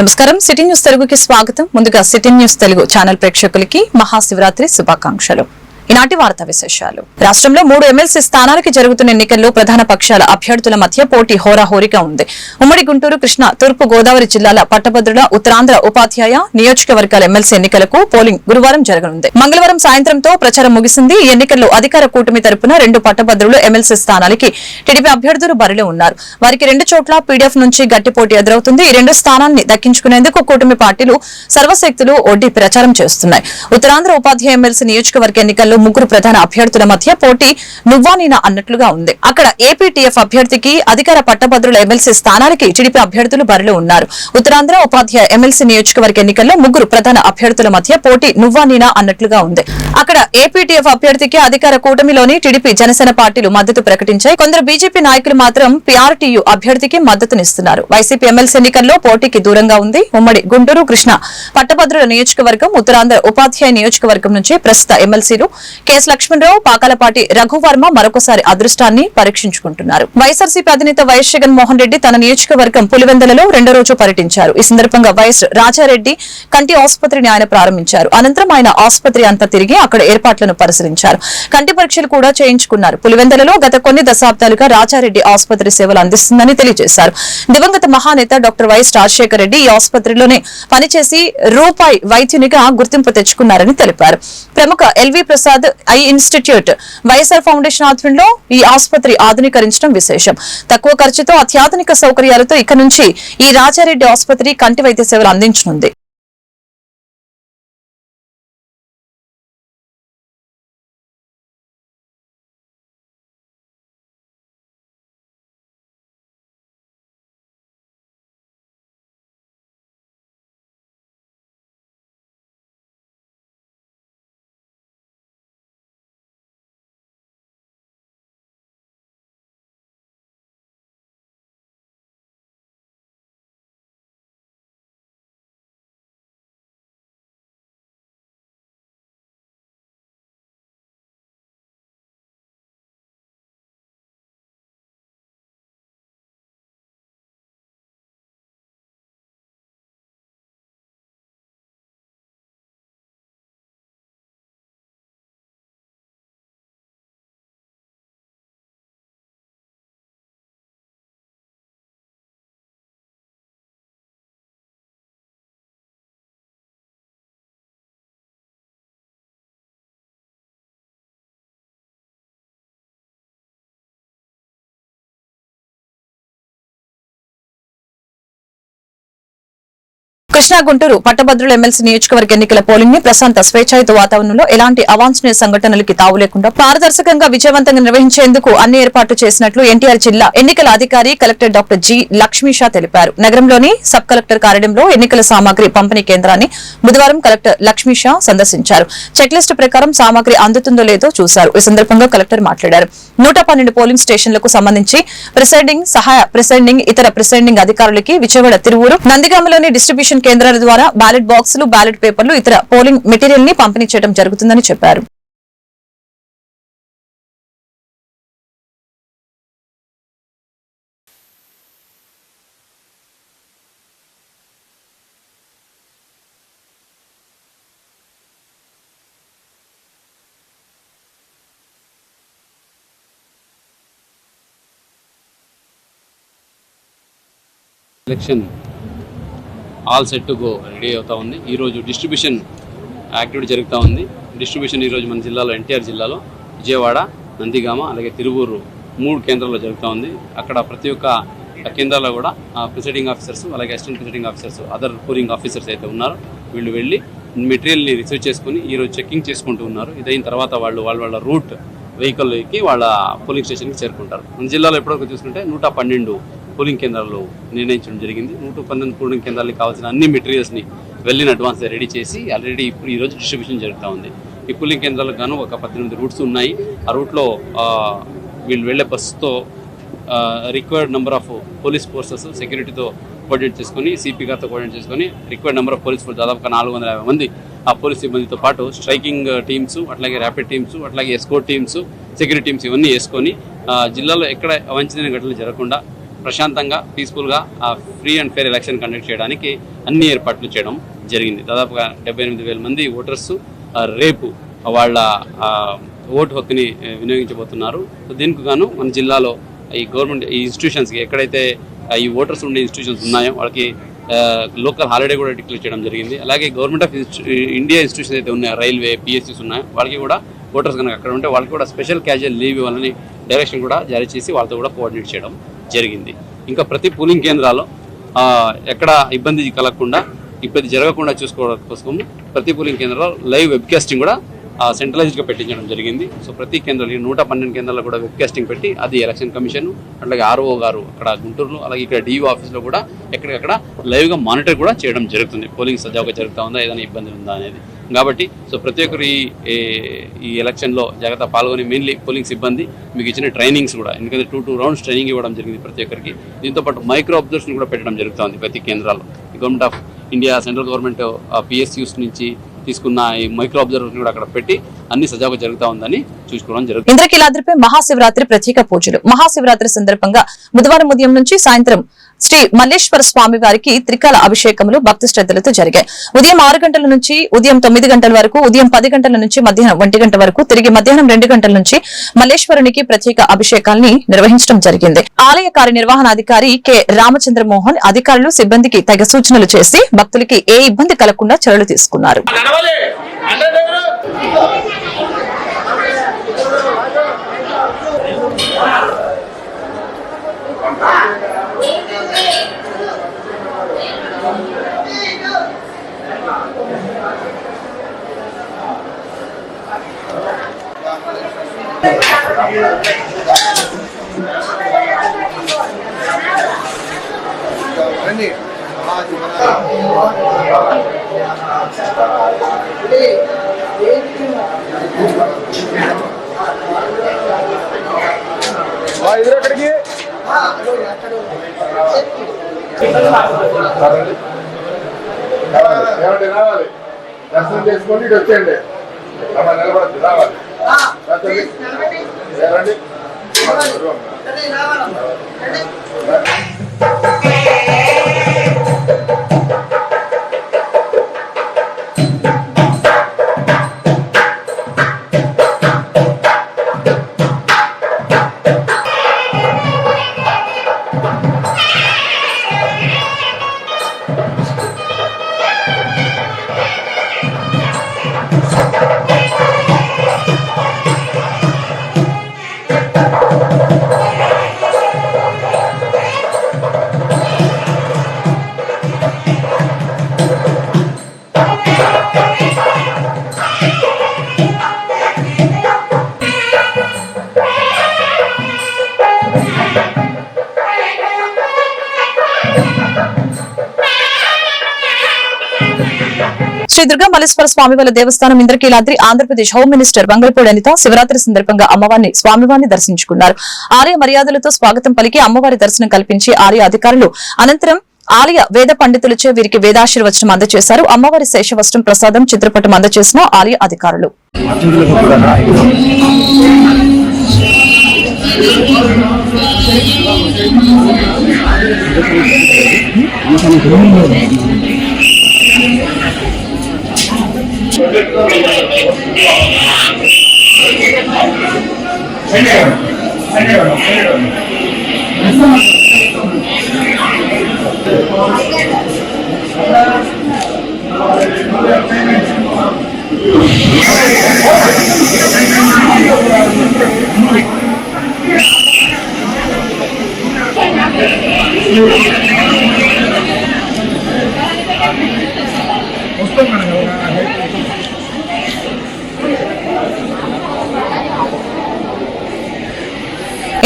నమస్కారం city news తెలుగుకి స్వాగతం. ముందుగా సిటీ న్యూస్ తెలుగు ఛానల్ ప్రేక్షకులకి మహాశివరాత్రి శుభాకాంక్షలు. ఈనాటి వార్తా విశేషాలు. రాష్ట్రంలో 3 ఎమ్మెల్సీ స్థానాలకి జరుగుతున్న ఎన్నికల్లో ప్రధాన పక్షాల అభ్యర్థుల మధ్య పోటీ హోరాహోరీగా ఉంది. ఉమ్మడి గుంటూరు, కృష్ణా, తూర్పు గోదావరి జిల్లాల పట్టభద్రుల, ఉత్తరాంధ్ర ఉపాధ్యాయ నియోజకవర్గాల ఎమ్మెల్సీ ఎన్నికలకు పోలింగ్ గురువారం జరగనుంది. మంగళవారం సాయంత్రంతో ప్రచారం ముగిసింది. ఈ ఎన్నికల్లో అధికార కూటమి తరపున 2 పట్టభద్రులు ఎమ్మెల్సీ స్థానాలకి టీడీపీ అభ్యర్థులు బరిలో ఉన్నారు. వారికి 2 చోట్ల పీడీఎఫ్ నుంచి గట్టి పోటీ ఎదురవుతుంది. ఈ 2 స్థానాన్ని దక్కించుకునేందుకు కూటమి పార్టీలు సర్వశక్తులు ఒడ్డి ప్రచారం చేస్తున్నాయి. ఉత్తరాంధ్ర ఉపాధ్యాయ ఎమ్మెల్సీ నియోజకవర్గ ఎన్నికల్లో 3 ప్రధాన అభ్యర్థుల మధ్య పోటీ నువ్వానీనా అన్నట్లుగా ఉంది. అక్కడ ఏపీటీఎఫ్ అభ్యర్థికి, అధికార పట్టభద్రుల ఎమ్మెల్సీ స్థానాలకి టీడీపీ అభ్యర్థులు బరిలో ఉన్నారు. ఉత్తరాంధ్ర ఉపాధ్యాయ ఎమ్మెల్సీ నియోజకవర్గ ఎన్నికల్లో 3 ప్రధాన అభ్యర్థుల మధ్య పోటీ నువ్వానీనా అన్నట్లుగా ఉంది. అక్కడ ఏపీటీఎఫ్ అభ్యర్థికి అధికార కూటమిలోని టీడీపీ, జనసేన పార్టీలు మద్దతు ప్రకటించాయి. కొందరు బీజేపీ నాయకులు మాత్రం పీఆర్టీయూ అభ్యర్థికి మద్దతునిస్తున్నారు. వైసీపీ ఎమ్మెల్సీ ఎన్నికల్లో పోటీకి దూరంగా ఉంది. ఉమ్మడి గుంటూరు, కృష్ణా పట్టభద్రుల నియోజకవర్గం, ఉత్తరాంధ్ర ఉపాధ్యాయ నియోజకవర్గం నుంచి ప్రస్తుత ఎమ్మెల్సీలు కెఎస్ లక్ష్మణరావు, పాకాలపాటి రఘువర్మ మరొకసారి అదృష్టాన్ని పరీక్షించుకుంటున్నారు. వైఎస్ఆర్సీపీ అధినేత వైఎస్ జగన్మోహన్ రెడ్డి తన నియోజకవర్గం పులివెందులలో 2వ రోజు పర్యటించారు. ఈ సందర్భంగా వైఎస్ రాజారెడ్డి కంటి ఆసుపత్రిని ఆయన ప్రారంభించారు. అనంతరం ఆయన ఆసుపత్రి అంతా తిరిగి అక్కడ ఏర్పాట్లను పరిశీలించారు. కంటి పరీక్షలు కూడా చేయించుకున్నారు. పులివెందులలో గత కొన్ని దశాబ్దాలుగా రాజారెడ్డి ఆసుపత్రి సేవలు అందిస్తుందని తెలియజేశారు. దివంగత మహానేత డాక్టర్ వైఎస్ రాజశేఖర రెడ్డి ఈ ఆసుపత్రిలోనే పనిచేసి రూపాయి వైద్యునిగా గుర్తింపు తెచ్చుకున్నారని తెలిపారు. ప్రముఖ L V Prasad eye institute, YSR foundation ఆధ్వర్యంలో ఈ ఆసుపత్రి ఆధునీకరించడం విశేషం. తక్కువ ఖర్చుతో అత్యాధునిక సౌకర్యాలతో ఇక నుంచి ఈ రాజారెడ్డి ఆసుపత్రి కంటి వైద్య సేవలు అందించనుంది. కృష్ణా, గుంటూరు పట్టభద్రుల ఎమ్మెల్సీ నియోజకవర్గ ఎన్నికల పోలింగ్ ని ప్రశాంత, స్వేచ్ఛాయుత వాతావరణంలో ఎలాంటి అవాంఛనీయ సంఘటనలకి తావు లేకుండా పారదర్శకంగా విజయవంతంగా నిర్వహించేందుకు అన్ని ఏర్పాట్లు చేసినట్లు ఎన్టీఆర్ జిల్లా ఎన్నికల అధికారి కలెక్టర్ డాక్టర్ జి లక్ష్మీషా తెలిపారు. నగరంలోని సబ్ కలెక్టర్ కార్యాలయంలో ఎన్నికల సామాగ్రి పంపిణీ కేంద్రాన్ని బుధవారం కలెక్టర్ లక్ష్మీషా సందర్శించారు. చెక్ లిస్టు ప్రకారం సామాగ్రి అందుతుందో లేదో చూశారు. ఈ సందర్భంగా కలెక్టర్ మాట్లాడారు. 112 పోలింగ్ స్టేషన్లకు సంబంధించి ప్రిసైడింగ్, సహాయ ప్రిసైడింగ్, ఇతర ప్రిసైడింగ్ అధికారులకి విజయవాడ, తిరువూరు, నందిగామలోని డిస్ట్రిబ్యూషన్ కేంద్రాల ద్వారా బ్యాలెట్ బాక్సులు, బ్యాలెట్ పేపర్లు, ఇతర పోలింగ్ మెటీరియల్ ని పంపిణీ చేయడం జరుగుతుందని చెప్పారు. Election all set to go ready అవుతా ఉంది. ఈరోజు డిస్ట్రిబ్యూషన్ యాక్టివిటీ జరుగుతూ ఉంది. డిస్ట్రిబ్యూషన్ ఈరోజు మన జిల్లాలో, ఎన్టీఆర్ జిల్లాలో విజయవాడ, నందిగామ, అలాగే తిరువూరు 3 కేంద్రాల్లో జరుగుతూ ఉంది. అక్కడ ప్రతి ఒక్క కేంద్రాల్లో కూడా ప్రిసైడింగ్ ఆఫీసర్స్, అలాగే assistant presiding officers, other polling officers అయితే ఉన్నారో వీళ్ళు వెళ్ళి మెటీరియల్ని రిసీవ్ చేసుకుని ఈరోజు చెక్కింగ్ చేసుకుంటూ ఉన్నారు. ఇదైన తర్వాత వాళ్ళ రూట్ వెహికల్కి వాళ్ళ పోలింగ్ స్టేషన్కి చేరుకుంటారు. మన జిల్లాలో ఎప్పటివరకు చూసుకుంటే 112 పోలింగ్ కేంద్రాలు నిర్ణయించడం జరిగింది. 112 పోలింగ్ కేంద్రాలకు కావాల్సిన అన్ని మెటీరియల్స్ని వెళ్ళిన అడ్వాన్స్ రెడీ చేసి ఆల్రెడీ ఇప్పుడు ఈరోజు డిస్ట్రిబ్యూషన్ జరుగుతూ ఉంది. ఈ పోలింగ్ కేంద్రాలకు గాను ఒక 18 రూట్స్ ఉన్నాయి. ఆ రూట్లో వీళ్ళు వెళ్లే బస్సుతో required number of police forces, సెక్యూరిటీతో కోఆర్డినేట్ చేసుకుని, సిపి గారితో కోఆర్డినేట్ చేసుకుని required number of police force దాదాపుగా 450 మంది ఆ పోలీస్ సిబ్బందితో పాటు స్ట్రైకింగ్ టీమ్స్, అట్లాగే ర్యాపిడ్ టీమ్స్, అట్లాగే ఎస్కోర్ట్ టీమ్స్, సెక్యూరిటీ టీమ్స్ ఇవన్నీ వేసుకొని జిల్లాలో ఎక్కడ అవాంఛనీయ ఘటనలు జరగకుండా ప్రశాంతంగా పీస్ఫుల్గా free and fair election conduct చేయడానికి అన్ని ఏర్పాట్లు చేయడం జరిగింది. దాదాపుగా 78,000 మంది ఓటర్స్ రేపు వాళ్ళ ఓటు హక్కుని వినియోగించబోతున్నారు. దీనికి గాను మన జిల్లాలో ఈ గవర్నమెంట్ ఈ ఇన్స్టిట్యూషన్స్కి ఎక్కడైతే ఈ ఓటర్స్ ఉండే ఇన్స్టిట్యూషన్స్ ఉన్నాయో వాళ్ళకి లోకల్ హాలిడే కూడా డిక్లేర్ చేయడం జరిగింది. అలాగే గవర్నమెంట్ ఆఫ్ ఇండియా ఇన్స్టిట్యూషన్స్ అయితే ఉన్నాయో రైల్వే పిఎస్సీస్ ఉన్నాయో వాళ్ళకి కూడా ఓటర్స్ కనుక అక్కడ ఉంటే వాళ్ళకి కూడా స్పెషల్ క్యాజువల్ లీవ్ ఇవ్వాలని డైరెక్షన్ కూడా జారీ చేసి వాళ్ళతో కూడా కోఆర్డినేట్ చేయడం జరిగింది. ఇంకా ప్రతి పోలింగ్ కేంద్రాల్లో ఎక్కడ ఇబ్బంది కలగకుండా ఇబ్బంది జరగకుండా చూసుకోవడం కోసం ప్రతి పోలింగ్ కేంద్రంలో లైవ్ వెబ్కాస్టింగ్ కూడా సెంట్రలైజ్డ్గా పెట్టించడం జరిగింది. సో ప్రతి కేంద్రంలో 112 కేంద్రాల్లో కూడా వెబ్కాస్టింగ్ పెట్టి అది ఎలక్షన్ కమిషన్ అట్లాగే ఆర్ఓ గారు అక్కడ గుంటూరులో అలాగే ఇక్కడ డిఓ ఆఫీస్లో కూడా ఎక్కడికక్కడ లైవ్గా మానిటర్ కూడా చేయడం జరుగుతుంది. పోలింగ్ సజావుగా జరుగుతూ ఉందా ఏదైనా ఇబ్బంది ఉందా అనేది. కాబట్టి సో ప్రతి ఒక్కరు ఈ ఎలక్షన్లో జాగ్రత్త పాల్గొని మెయిన్లీ పోలింగ్ సిబ్బంది మీకు ఇచ్చిన ట్రైనింగ్స్ కూడా ఎందుకంటే 2 రౌండ్స్ ట్రైనింగ్ ఇవ్వడం జరిగింది ప్రతి ఒక్కరికి. దీంతోపాటు మైక్రో అబ్జర్వేషన్ కూడా పెట్టడం జరుగుతుంది ప్రతి కేంద్రాల్లో. Government of India central government PSUs నుంచి తీసుకున్న ఈ మైక్రో అబ్జర్వేషన్ కూడా అక్కడ పెట్టి అన్ని సజావుగా జరుగుతా ఉందని చూసుకోవడం జరుగుతుంది. ఇంద్రకీలాద్రిపై మహాశివరాత్రి ప్రత్యేక పూజలు. మహాశివరాత్రి సందర్భంగా బుధవారం ఉదయం నుంచి సాయంత్రం శ్రీ మల్లేశ్వర స్వామి వారికి త్రికాల అభిషేకములు భక్తి శ్రద్ధలతో జరిగాయి. ఉదయం 6 గంటల నుంచి ఉదయం 9 గంటల వరకు, ఉదయం 10 గంటల నుంచి మధ్యాహ్నం 1 గంట వరకు, తిరిగి మధ్యాహ్నం 2 గంటల నుంచి మల్లేశ్వరునికి ప్రత్యేక అభిషేకాల్ని నిర్వహించడం జరిగింది. ఆలయ కార్యనిర్వహణాధికారి కె రామచంద్రమోహన్ అధికారులు సిబ్బందికి తగ్గ సూచనలు చేసి భక్తులకి ఏ ఇబ్బంది కలగకుండా చర్యలు తీసుకున్నారు. ఎక్కడికి రావాలి దర్శనం చేసుకోండి ఇటు వచ్చేయండి నిలబడద్దు రావాలి రండి శ్రీ దుర్గా మల్లేశ్వర స్వామివారి దేవస్థానం ఇంద్రకీలాద్రి ఆంధ్రప్రదేశ్ హోమ్ మినిస్టర్ వంగలపూడి అనిత శివరాత్రి సందర్భంగా స్వామివారిని దర్శించుకున్నారు. ఆలయ మర్యాదలతో స్వాగతం పలికి అమ్మవారి దర్శనం కల్పించి ఆలయ అధికారులు అనంతరం ఆలయ వేద పండితులచే వీరికి వేదాశీర్వచనం అందజేశారు. అమ్మవారి శేషవస్త్రం ప్రసాదం చిత్రపటం అందజేసిన ఆలయ అధికారులు.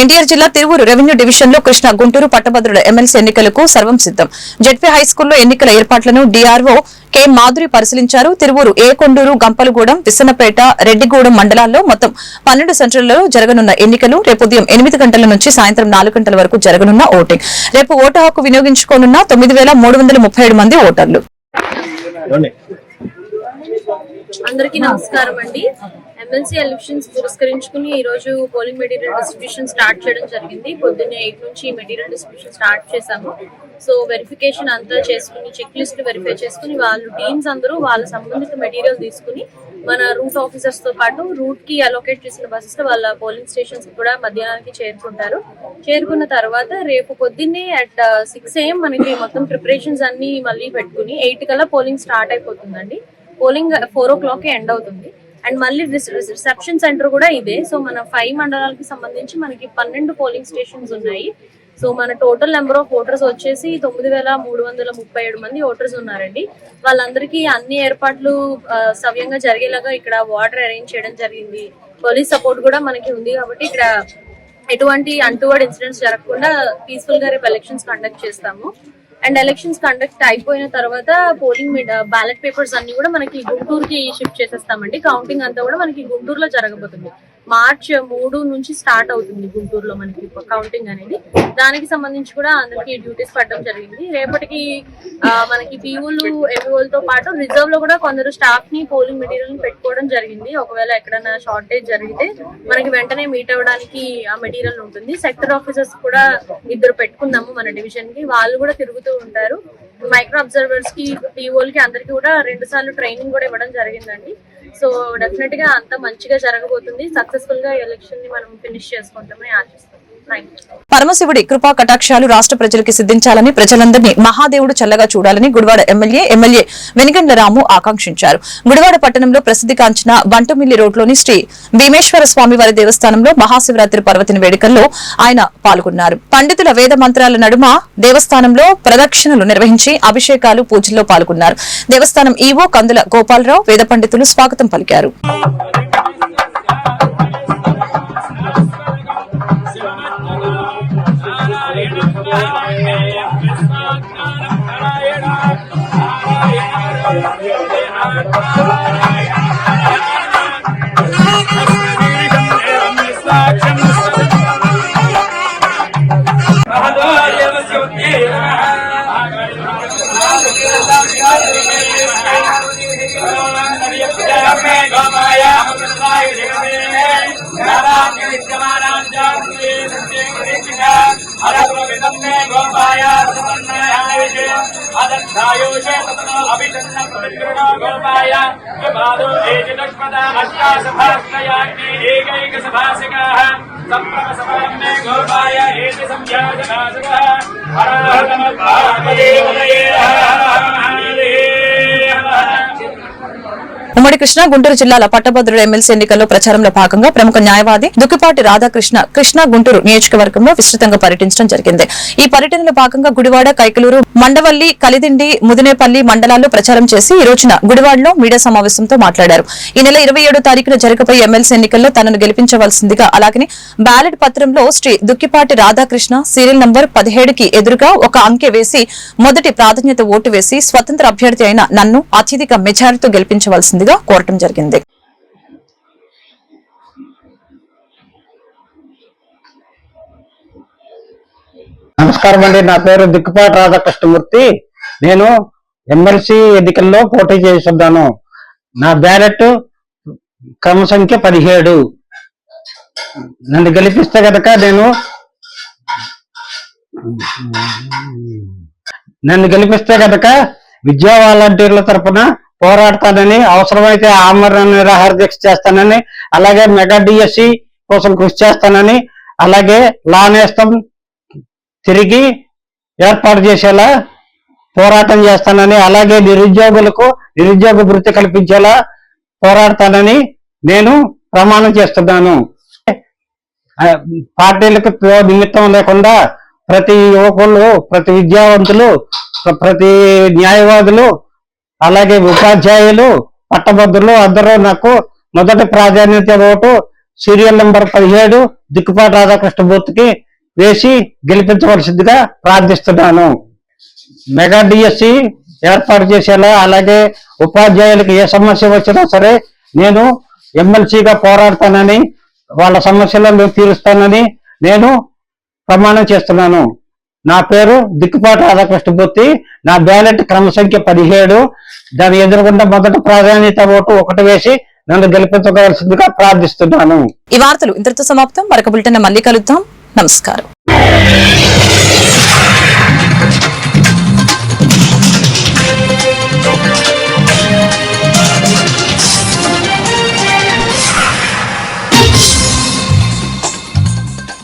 ఎన్టీఆర్ జిల్లా తిరువూరు రెవెన్యూ డివిజన్ లో కృష్ణ గుంటూరు పట్టభద్రుల ఎమ్మెల్సీ ఎన్నికలకు సర్వం సిద్దం. జెడ్పీ హైస్కూల్లో ఎన్నికల ఏర్పాట్లను డీఆర్ఓ కె మాధురి పరిశీలించారు. తిరువూరు ఏ కొండూరు, గంపలగూడెం, విసన్నపేట, రెడ్డిగూడెం మండలాల్లో మొత్తం 12 సెంటర్లలో జరగనున్న ఎన్నికలు రేపు ఉదయం 8 గంటల నుంచి సాయంత్రం 4 గంటల వరకు జరగనున్న ఓటింగ్. రేపు ఓటు హక్కు వినియోగించుకోనున్న 9,337 మంది ఓటర్లు. అందరికీ నమస్కారం అండి. ఎమ్మెల్సీ ఎలక్షన్స్ పురస్కరించుకుని ఈ రోజు పోలింగ్ మెటీరియల్ డిస్ట్రిబ్యూషన్ స్టార్ట్ చేయడం జరిగింది. పొద్దున్నే 8 నుంచి మెటీరియల్ డిస్ట్రిబ్యూషన్ స్టార్ట్ చేశాము. సో వెరిఫికేషన్ అంతా చేసుకుని, చెక్ లిస్ట్ వెరిఫై చేసుకుని, వాళ్ళు టీమ్స్ అందరూ వాళ్ళ సంబంధిత మెటీరియల్ తీసుకుని మన రూట్ ఆఫీసర్స్ తో పాటు రూట్ కి అలొకేట్ చేసిన బస్సెస్ వాళ్ళ పోలింగ్ స్టేషన్స్ కూడా మధ్యాహ్నానికి చేరుకుంటారు. చేరుకున్న తర్వాత రేపు పొద్దున్నే అట్ 6 AM మనకి మొత్తం ప్రిపరేషన్స్ అన్ని మళ్ళీ పెట్టుకుని 8 కల్లా పోలింగ్ స్టార్ట్ అయిపోతుందండి. పోలింగ్ 4 o'clock ఎండ్ అవుతుంది. అండ్ మళ్ళీ రిసెప్షన్ సెంటర్ కూడా ఇదే. సో మన 5 మండలాలకి సంబంధించి మనకి 12 పోలింగ్ స్టేషన్స్ ఉన్నాయి. సో మన టోటల్ నెంబర్ ఆఫ్ ఓటర్స్ వచ్చేసి 9,337 మంది ఓటర్స్ ఉన్నారండి. వాళ్ళందరికీ అన్ని ఏర్పాట్లు సవ్యంగా జరిగేలాగా ఇక్కడ వాటర్ అరేంజ్ చేయడం జరిగింది. పోలీస్ సపోర్ట్ కూడా మనకి ఉంది కాబట్టి ఇక్కడ ఎటువంటి అన్టువర్డ్ ఇన్సిడెంట్స్ జరగకుండా పీస్ఫుల్ గా రేపు ఎలక్షన్స్ కండక్ట్ చేస్తాము. అండ్ ఎలక్షన్స్ కండక్ట్ అయిపోయిన తర్వాత పోలింగ్ బ్యాలెట్ పేపర్స్ అన్ని కూడా మనకి గుంటూరుకి షిఫ్ట్ చేసేస్తామండి. కౌంటింగ్ అంతా కూడా మనకి గుంటూరులో జరగబోతుంది. మార్చ్ 3 నుంచి స్టార్ట్ అవుతుంది గుంటూరులో మనకి కౌంటింగ్ అనేది. దానికి సంబంధించి కూడా అందరికి డ్యూటీస్ పడడం జరిగింది. రేపటికి మనకి పీఓలు ఎంఓలతో పాటు రిజర్వ్ లో కూడా కొందరు స్టాఫ్ ని పోలింగ్ మెటీరియల్ ని పెట్టుకోవడం జరిగింది. ఒకవేళ ఎక్కడైనా షార్టేజ్ జరిగితే మనకి వెంటనే మీట్ అవ్వడానికి ఆ మెటీరియల్ ఉంటుంది. సెక్టర్ ఆఫీసర్స్ కూడా 2 పెట్టుకున్నాము మన డివిజన్ కి. వాళ్ళు కూడా తిరుగుతూ ఉంటారు. మైక్రో అబ్జర్వర్స్ కి, పీఓలకి అందరికి కూడా 2 సార్లు ట్రైనింగ్ కూడా ఇవ్వడం జరిగిందండి. సో డెఫినెట్ గా అంత మంచిగా జరగబోతుంది. సక్సెస్ఫుల్ గా ఎలక్షన్ ని మనం ఫినిష్ చేసుకుంటామని ఆశిస్తాం. పరమశివుడి కృపా కటాక్షాలు రాష్ట్ర ప్రజలకి సిద్ధించాలని, ప్రజలందరినీ మహాదేవుడు చల్లగా చూడాలని గుడివాడ ఎమ్మెల్యే వెనిగండ్ల రాము ఆకాంక్షించారు. గుడివాడ పట్టణంలో ప్రసిద్ధిగాంచిన బంటుమిల్లి రోడ్లోని శ్రీ భీమేశ్వర స్వామి వారి దేవస్థానంలో మహాశివరాత్రి పర్వదిన వేడుకల్లో ఆయన పాల్గొన్నారు. పండితుల వేద మంత్రాల నడుమ దేవస్థానంలో ప్రదక్షిణలు నిర్వహించి అభిషేకాలు, పూజల్లో పాల్గొన్నారు. దేవస్థానం ఈవో కందుల గోపాలరావు, వేద పండితులు స్వాగతం పలికారు. ఉమ్మడి కృష్ణా గుంటూరు జిల్లాల పట్టభద్రుల ఎమ్మెల్సీ ఎన్నికల్లో ప్రచారంలో భాగంగా ప్రముఖ న్యాయవాది దుక్కిపాటి రాధాకృష్ణ కృష్ణా గుంటూరు నియోజకవర్గంలో విస్తృతంగా పర్యటించడం జరిగింది. ఈ పర్యటనలో భాగంగా గుడివాడ, కైకలూరు, మండవల్లి, కలిదిండి, ముదినేపల్లి మండలాల్లో ప్రచారం చేసి ఈ రోజున గుడివాడలో మీడియా సమావేశంతో మాట్లాడారు. ఈ నెల 27వ తారీఖున జరగబోయే ఎమ్మెల్సీ ఎన్నికల్లో తనను గెలిపించవలసిందిగా, అలాగే బ్యాలెట్ పత్రంలో శ్రీ దుక్కిపాటి రాధాకృష్ణ సీరియల్ నంబర్ 17కి ఎదురుగా ఒక అంకె వేసి మొదటి ప్రాధాన్యత ఓటు వేసి స్వతంత్ర అభ్యర్థి అయిన నన్ను అత్యధిక మెజారిటీతో గెలిపించవలసిందిగా కోరటం జరిగింది. నమస్కారం అండి. నా పేరు దుక్కిపాటి రాధాకృష్ణమూర్తి. నేను ఎమ్మెల్సీ ఎన్నికల్లో పోటీ చేస్తున్నాను. నా బ్యాలెట్ క్రమ సంఖ్య 17. నన్ను గెలిపిస్తే కనుక విద్యా వాలంటీర్ల తరఫున పోరాడతానని, అవసరమైతే ఆమరణ నిరాహార దీక్ష చేస్తానని, అలాగే మెగా డిఎస్సి కోసం కృషి చేస్తానని, అలాగే లా నేస్తం తిరిగి ఏర్పాటు చేసేలా పోరాటం చేస్తానని, అలాగే నిరుద్యోగులకు నిరుద్యోగ వృత్తి కల్పించేలా పోరాడతానని నేను ప్రమాణం చేస్తున్నాను. పార్టీలకు నిమిత్తం లేకుండా ప్రతి యువకులు, ప్రతి విద్యావంతులు, ప్రతి న్యాయవాదులు, అలాగే ఉపాధ్యాయులు, పట్టభద్రులు అందరూ నాకు మొదటి ప్రాధాన్యత ఓటు సీరియల్ నంబర్ 17 దుక్కిపాటి రాధాకృష్ణమూర్తికి వేసి గెలిపించవలసిందిగా ప్రార్థిస్తున్నాను. మెగా డిఎస్సి ఏర్పాటు చేసేలా, అలాగే ఉపాధ్యాయులకు ఏ సమస్య వచ్చినా సరే నేను ఎమ్మెల్సీగా పోరాడతానని, వాళ్ళ సమస్యలను తీరుస్తానని నేను ప్రమాణం చేస్తున్నాను. నా పేరు దిక్కుపాటి రాధాకృష్ణమూర్తి. నా బ్యాలెట్ క్రమ సంఖ్య 17. దాని ఎదురుగుండా మొదటి ప్రాధాన్యత ఓటు 1 వేసి నన్ను గెలిపించవలసిందిగా ప్రార్థిస్తున్నాను. ఈ వార్తలు ఇంతటితో సమాప్తం. మరొక బులెటిన్ మళ్ళీ కలుద్దాం. నమస్కారం.